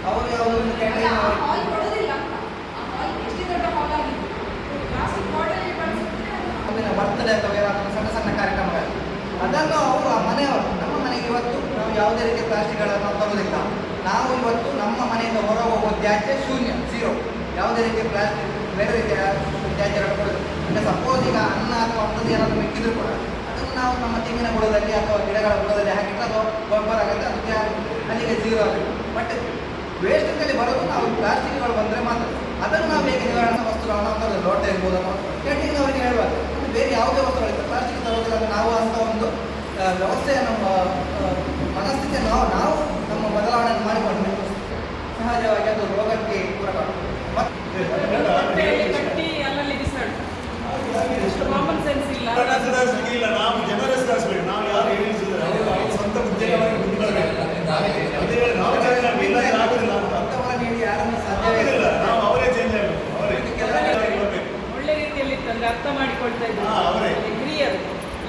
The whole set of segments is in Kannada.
ಅವರು ಯಾವುದೊಂದು ಕ್ಯಾಟರಿಂಗ್ ಹಾಲ್ ಕೊಡೋದಿಲ್ಲ. ಆ ಹಾಲ್ ಎಷ್ಟು ದೊಡ್ಡ ಹಾಲ್ ಆಗಿತ್ತು, ಪ್ಲಾಸ್ಟಿಕ್ ಬಾಟಲ್ ಬಳಸಿದ್ರೆ ಬರ್ತ್ಡೇ ಅಥವಾ ಏನಾದರೂ ಸಣ್ಣ ಸಣ್ಣ ಕಾರ್ಯಕ್ರಮಗಳು ಅದನ್ನು ಅವರು ಆ ಮನೆಯವರು ನಮ್ಮ ಮನೆಗೆ ಇವತ್ತು ನಾವು ಯಾವುದೇ ರೀತಿಯ ಪ್ಲಾಸ್ಟಿಕ್ಗಳನ್ನು ತರುವುದಿಲ್ಲ. ನಾವು ಇವತ್ತು ನಮ್ಮ ಮನೆಯಿಂದ ಹೊರ ಹೋಗುವ ತ್ಯಾಜ್ಯ ಶೂನ್ಯ, ಝೀರೋ. ಯಾವುದೇ ರೀತಿಯ ಪ್ಲಾಸ್ಟಿಕ್ ಬೇರೆ ರೀತಿಯ ತ್ಯಾಜ್ಯಗಳು ಕೊಡೋದು. ಈಗ ಸಪೋಸ್ ಈಗ ಅನ್ನ ಅಥವಾ ಅಂಥದ್ದು ಏನಾದರೂ ಮಿಕ್ಕಿದ್ರು ಕೂಡ ಅದನ್ನು ನಾವು ನಮ್ಮ ತೆಂಗಿನ ಬುಡದಲ್ಲಿ ಅಥವಾ ಗಿಡಗಳ ಬುಡದಲ್ಲಿ ಹಾಕಿದ್ರೆ ಅದು ಗೊಬ್ಬರ ಆಗುತ್ತೆ, ಅದಕ್ಕೆ ಅಲ್ಲಿಗೆ ಝೀರೋ ಆಗುತ್ತೆ. ಬಟ್ ವೇಸ್ಟ್ ಅಂತೇಳಿ ಬರೋದು ನಾವು ಪ್ಲಾಸ್ಟಿಕ್ಗಳು ಬಂದರೆ ಮಾತ್ರ ಅದನ್ನು ನಾವು ಹೇಗೆ ನಿವಾರಣೆ ವಸ್ತುಗಳನ್ನು ತರೋದು. ಲೋಟ ಇರ್ಬೋದು ಅಥವಾ ಕ್ಯಾಟರಿಂಗ್ನವರಿಗೆ ಹೇಳುವಾಗ ಬೇರೆ ಯಾವುದೇ ವಸ್ತುಗಳಿಂದ ಪ್ಲಾಸ್ಟಿಕ್ ತರೋದಿಲ್ಲ ಅಂತ ನಾವು ಅಂತ ಒಂದು ವ್ಯವಸ್ಥೆಯನ್ನು ಮನಸ್ಥಿತಿಯನ್ನು ನಾವು ನಮ್ಮ ಬದಲಾವಣೆಯನ್ನು ಮಾಡಿಕೊಂಡ್ರೆ ಸಹಜವಾಗಿ ಅದು ರೋಗಕ್ಕೆ ಪೂರಕ. ಕಟ್ಟಿ ಅಲ್ಲಲ್ಲಿ ಬಿಸಾಡು, ಕಾಮನ್ ಸೆನ್ಸ್ ಇಲ್ಲ. ನಾವು ಜನರ ಸ್ಕರಿಸಬೇಕು, ನಾವು ಯಾರು ಹೇಳಿಸಿದ್ರೆ ಅವರು ಸ್ವಂತ ಬುದ್ಧಿಗೆ ಆಗುದಿಲ್ಲ ಅಂತ ಅಂಥವರನ್ನು ಹೇಳಿ ಯಾರನ್ನು ಸಾಧ್ಯವೇ ಇಲ್ಲ. ನಾವು ಅವರೇ ಚೇಂಜ್ ಆಗಬೇಕು, ಅವರೇ ಒಳ್ಳೆ ರೀತಿಯಲ್ಲಿ ಇತ್ತಂದ್ರೆ ಅರ್ಥ ಮಾಡಿಕೊಳ್ತಾ ಅವರೇ ಇದ್ದಾರೆ ಹಿರಿಯರು.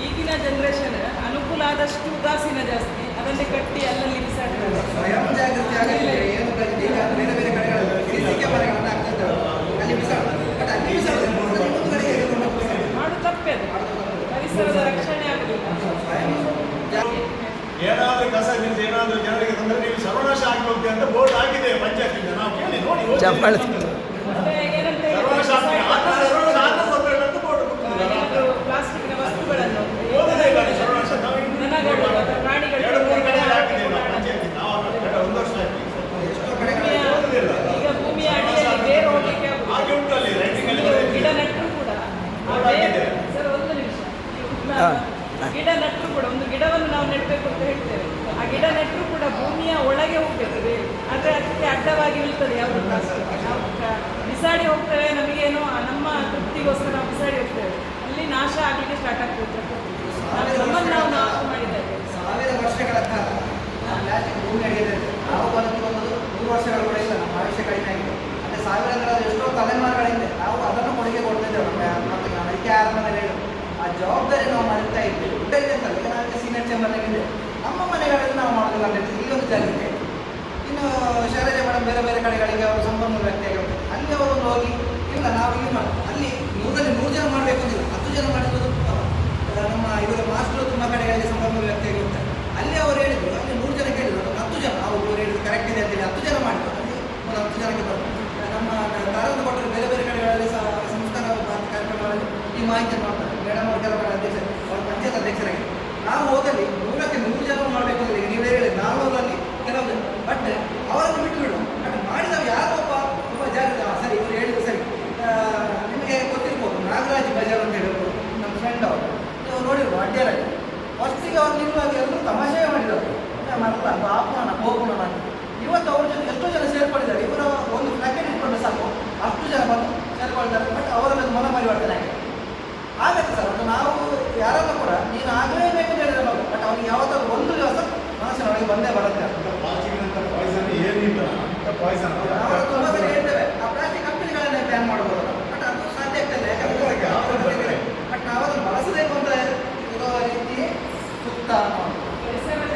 ಈಗಿನ ಜನರೇಷನ್ ಅನುಕೂಲ ಆದಷ್ಟು ಉದಾಸೀನ ಜಾಸ್ತಿ, ಅದನ್ನೇ ಕಟ್ಟಿ ಅಲ್ಲಲ್ಲಿ ಬಿಸಾಡ್ತಾರೆ. ಸ್ವಯಂ ಜಾಗೃತಿ ಆಗಲಿಲ್ಲ. ಏನು ಈಗ ಬೇರೆ ಬೇರೆ ಕಡೆಗಳಲ್ಲಿ ಸಿಸಿ ಕ್ಯಾಮರಾಗಳನ್ನು ಹಾಕ್ತಿದ್ದಾರೆ, ಅಲ್ಲಿ ಬಿಸಾಡ್ತಾರೆ. ಬಟ್ ಅಲ್ಲಿ ಬಿಸಾಡೋದು ಇನ್ನೊಂದು ಕಡೆಗೆ ಮಾಡು ತಪ್ಪೆ, ಅದು ಪರಿಸರದ ರಕ್ಷಣೆ ಆಗುದಿಲ್ಲ. ಏನಾದ್ರೂ ಕಸ ನಿಲ್ಸಿ ಏನಾದ್ರೂ ಜನರಿಗೆ ತೊಂದರೆ ನೀವು ಸರ್ವನಾಶ ಆಗಿ ಹೋಗ್ತೀವಿ ಅಂತ ಬೋರ್ಡ್ ಹಾಕಿದೆ ಪಂಚಾಯತಿಂದ. ನಾವು ಕೇಳಿ ನೋಡಿ ಸರ್ವನಾಶ ಪ್ಲಾಸ್ಟಿಕ್ನ ವಸ್ತುಗಳನ್ನು ಓದದೇ ಇಲ್ಲ ಸರ್ವನಾಶ. ನಾವು ದನಗಳು ಅಥವಾ ಪ್ರಾಣಿಗಳು 2-3 ಕಡೆ ಹಾಕಿದ್ದೇವೆ ನಾವು ಪಂಚಾಯತಿಂದ. ನಾವು 1 ವರ್ಷ ಆಯ್ತು. ಎಷ್ಟೋ ಕಡೆ ಓದೋದಿಲ್ಲ. ಈಗ ಭೂಮಿಯ ಅಡಿಯಲ್ಲಿ ಬೇರು ಹೋಗ್ಲಿಕ್ಕೆ ಆಗುದಿಲ್ಲ. ಹಾಗೆ ಉಂಟು ಅಲ್ಲಿ ರೈಟಿಂಗ್ ಅಲ್ಲಿ ಗಿಡ ನೆಟ್ಟರು ಕೂಡ ಆ ಬೇರು, ಸರ್ ಒಂದು ನಿಮಿಷ, ಗಿಡ ನೆಟ್ಟರು ಕೂಡ ಒಂದು ಗಿಡವನ್ನು ನಾವು ನೆಟ್ಟಬೇಕು ಅಂತ ಹೇಳ್ತೇವೆ. ಆ ಗಿಡ ನೆಟ್ಟರು ಕೂಡ ಭೂಮಿಯ ಒಳಗೆ ಹೋಗ್ಬೇಕು ಬೇರು, ಆದರೆ ಅದಕ್ಕೆ ಅಡ್ಡವಾಗಿ ನಿಲ್ತದೆ ಯಾವುದು ಪ್ಲಾಸ್ಟಿಕ್. ನಾವು ಬಿಸಾಡಿ ಹೋಗ್ತೇವೆ, ನಮಗೇನೋ ನಮ್ಮ ತೃಪ್ತಿಗೋಸ್ಕರ ನಾವು ಬಿಸಾಡಿ ಹೋಗ್ತೇವೆ, ಅಲ್ಲಿ ನಾಶ ಆಗಲಿಕ್ಕೆ ಸ್ಟಾರ್ಟ್ ಆಗ್ತದೆ. ನಮ್ಮನ್ನು ನಾವು ನಾಶ ಮಾಡಿದ್ದೇವೆ. 1000 ವರ್ಷಗಳ ಕಾಲ ಪ್ಲಾಸ್ಟಿಕ್ ಭೂಮಿ ಅಡಿಯಲ್ಲಿ ನಾವು ಬದುಕಿರುವುದು 100 ವರ್ಷಗಳು ಕೂಡ ಇಲ್ಲ. ನಮ್ಮ ಆಯುಷ್ಯ ಕಡಿಮೆ ಆಗಿದೆ. ಅಂದರೆ 1000 ಎಷ್ಟೋ ತಲೆಮಾರುಗಳಿಂದ ನಾವು ಅದನ್ನು ಕೊಡುಗೆ ಕೊಡ್ತಿದ್ದೇವೆ. ನಮ್ಮ ಅದಕ್ಕೆ ಆರಂಭದಲ್ಲಿ ಹೇಳು ಆ ಜವಾಬ್ದಾರಿ ನಾವು ಮಾಡ್ತಾ ಇದ್ದೇವೆ. ಊಟದಲ್ಲಿ ಅಂತಲ್ಲ, ಈಗ ನಾವು ಸೀನಿಯರ್ ಚೇಂಬರ್ನಾಗಿದೆ ನಮ್ಮ ಮನೆಗಳಲ್ಲಿ ನಾವು ಮಾಡೋದಿಲ್ಲ ಅಂತ ಹೇಳ್ತೀವಿ. ಇಲ್ಲೊಂದು ಜಾಗಕ್ಕೆ ಇನ್ನು ಶೈಲಜಾ ಮೇಡಮ್ ಬೇರೆ ಬೇರೆ ಕಡೆಗಳಿಗೆ ಅವರು ಸಂಪನ್ಮೂಲ ವ್ಯಕ್ತಿಯಾಗಿರ್ತಾರೆ. ಅಲ್ಲಿ ಅವರೊಂದು ಹೋಗಿ ಇಲ್ಲ ನಾವು ಇಲ್ಲಿ ಮಾಡಿ ಅಲ್ಲಿ 100 ಜನ ಮಾಡಬೇಕು ಅಂತಿಲ್ಲ, 10 ಜನ ಮಾಡಿರೋದು ನಮ್ಮ ಇವರ ಮಾಸ್ಟರು ತುಂಬ ಕಡೆಗಳಿಗೆ ಸಂಪನ್ಮೂಲ ವ್ಯಕ್ತಿಯಾಗಿರ್ತಾರೆ. ಅಲ್ಲಿ ಅವರು ಹೇಳಿದರು, ಅಲ್ಲಿ 100 ಜನ ಕೇಳಿದ್ರು, 10 ಜನ ಅವರು ಹೇಳಿದ್ರು ಕರೆಕ್ಟ್ ಇದೆ ಅಂತೇಳಿ 10 ಜನ ಮಾಡಿದ್ರು. ಅಲ್ಲಿ ಒಂದು 10 ಜನಕ್ಕೆ ಬರ್ತದೆ. ನಮ್ಮ ತಾರಂತ ಕೊಟ್ಟರು ಬೇರೆ ಬೇರೆ ಕಡೆಗಳಲ್ಲಿ ಸಂಸ್ಕಾರ ಕಾರ್ಯಕ್ರಮಗಳಲ್ಲಿ ಈ ಮಾಹಿತಿಯನ್ನು ಮಾಡ್ತಾರೆ. ಮೇಡಮ್ ಅವರು ಕೆಲವು ಅಧ್ಯಕ್ಷರು, ಅವರು ಪಂಚಾಯತ್ ಅಧ್ಯಕ್ಷರಾಗಿ ನಾವು ಹೋದಲ್ಲಿ 100 ಜನ ಮಾಡಬೇಕು ಅಂದರೆ ಈಗ ನೀವೇ ಹೇಳಿದ್ರು 400ರಲ್ಲಿ ಕೆಲವು ಜನ. ಬಟ್ ಅವರನ್ನು ಬಿಟ್ಟು ಬಿಡು. ಬಟ್ ಮಾಡಿದವು ಯಾರೋ ತುಂಬ ಜಾಗೃತ. ಸರಿ ಇವರು ಹೇಳಿದ್ರು ಸರಿ. ನಿಮಗೆ ಗೊತ್ತಿರ್ಬೋದು ನಾಗರಾಜ್ ಬಜಾರ್ ಅಂತ ಹೇಳಿದ್ರು, ನಮ್ಮ ಫ್ರೆಂಡ್ ಅವರು, ನೀವು ನೋಡಿರ್ಬೋದು ಅಡ್ಡಿಯರಾಗಿ. ಫಸ್ಟಿಗೆ ಅವ್ರು ನಿಲ್ಲುವಾಗ ಎಲ್ಲರೂ ತಮಾಷೆ ಮಾಡಿದರು, ಮರಲ್ಲ ಪಾಪನ ಹೋಗೋಣ ಅಂತ. ಇವತ್ತು ಅವ್ರ ಜೊತೆ ಎಷ್ಟೋ ಜನ ಸೇರ್ಕೊಂಡಿದ್ದಾರೆ. ಇವರ ಒಂದು ಪ್ಯಾಕೆಟ್ ಇಟ್ಕೊಂಡ್ರೆ ಸಾಕು ಅಷ್ಟು ಜನ ಬಂದು ಸೇರ್ಕೊಳ್ತಾರೆ. ಬಟ್ ಅವರಲ್ಲಿ ಮನ ಪರಿವರ್ತನೆ ಆಗಿದೆ. ಆಗತ್ತೆ ಸರ್. ಅದು ನಾವು ಯಾರನ್ನು ಕೂಡ ನೀನು ಆಗಲೇಬೇಕು ಅಂತ ಹೇಳಿದ್ರೆ ನಾವು, ಬಟ್ ಅವ್ನಿಗೆ ಯಾವತ್ತಾದ್ರೂ ಒಂದು ದಿವಸ ಮನಸ್ಸಿನೊಳಗೆ ಬಂದೇ ಬರುತ್ತೆ. ಪ್ಲಾಸ್ಟಿಕ್ ಅಂತ ಪಾಯ್ಸನ್ ಏನಿಲ್ಲ ಅಂತ ಪಾಯ್ಸನ್